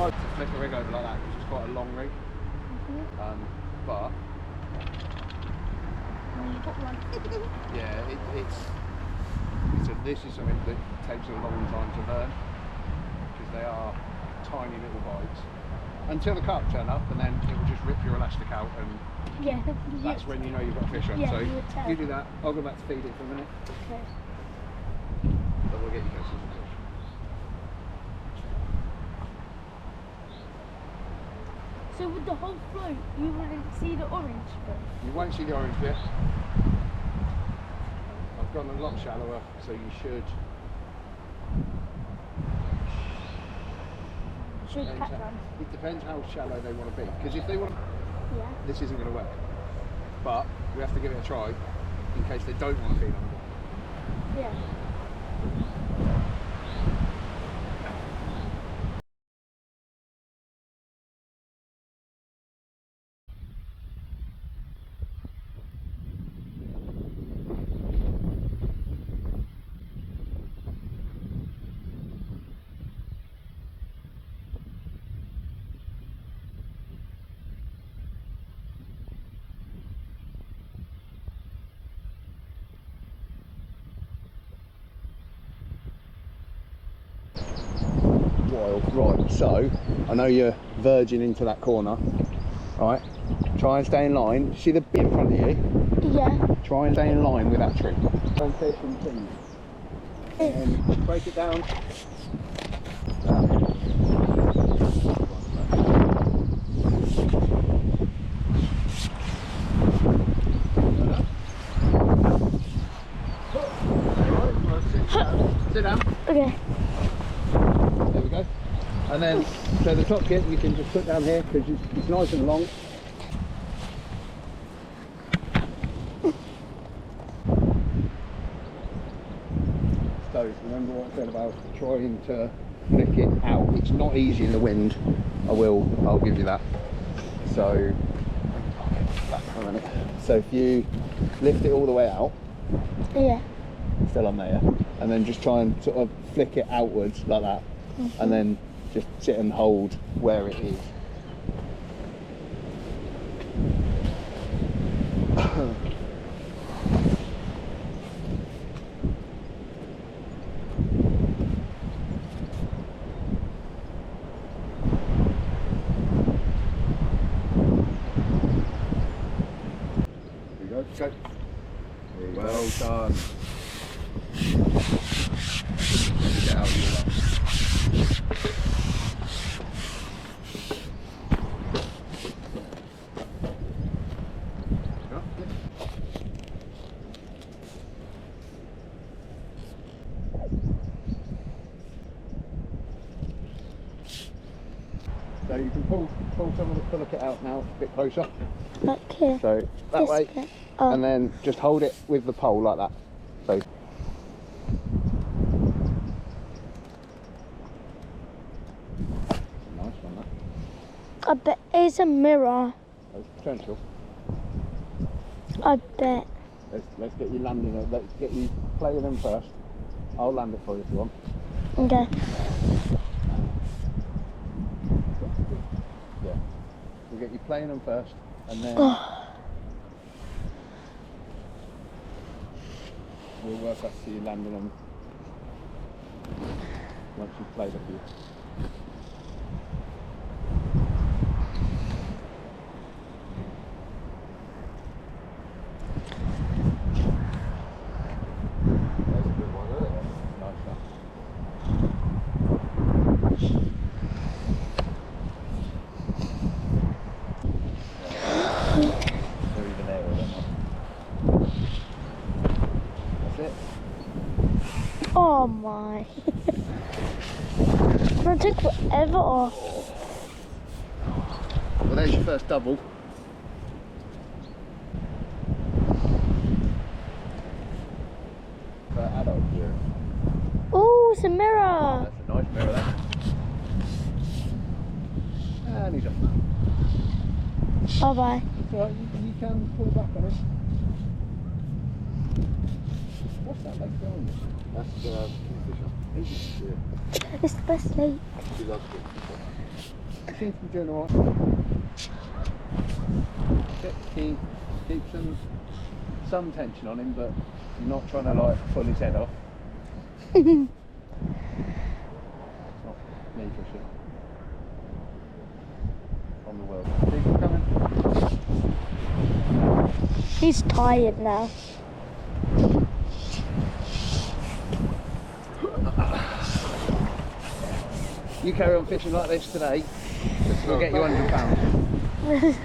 like to flip the rig over like that because it's quite a long rig. But you got one. yeah, this is something that takes a long time to learn because they are tiny little bites until the carp turn up, and then it will just rip your elastic out, and yeah, that's when you know you've got a fish on. Yeah, so you do that. I'll go back to feed it for a minute. Okay. But we'll get you guys some fish. So with the whole float, you wouldn't see the orange bit? You won't see the orange bit. I've gone a lot shallower, so you should. It depends how shallow they want to be. Because if they want, this isn't going to work. But we have to give it a try in case they don't want to feed on the bottom. Yeah. Right, so I know you're verging into that corner. Right, try and stay in line. See the bit in front of you? Yeah. Try and stay in line with that tree. Don't fish and things. And break it down. Sit down. Okay. There we go. And then, so the top kit you can just put down here because it's nice and long. So remember what I said about trying to flick it out. It's not easy in the wind. I'll give you that. So, back for a minute. So if you lift it all the way out. Yeah. Still on there, and then just try and sort of flick it outwards like that, and then just sit and hold where it is. There we go. Go. Well done. Get out of your way. So you can pull some of the pull it out now a bit closer. Okay. So that This way, bit. Oh. and then just hold it with the pole like that. So. Nice one, that. I bet it's a mirror. There's potential. I bet. Let's get you landing it. Let's get you playing them first. I'll land it for you if you want. Okay. Yeah. We'll get you playing them first, and then we'll work up to you landing them once you've played a few. That's a good one, isn't it? Nice one. They're even there, don't they? That's it. Oh my. That took forever off. Well, there's your first double. For adult here. Oh, it's a mirror. That's a nice mirror, that. And he's off now. Bye bye. It's alright, you can pull back on it. What's that leg behind you? That's Kingfisher. It's the best lake. She loves it. seems to be doing alright. Keep some tension on him, but you're not trying to like pull his head off. It's not needless on the world. Keep coming. He's tired now. You carry on fishing like this today, we'll get you £100.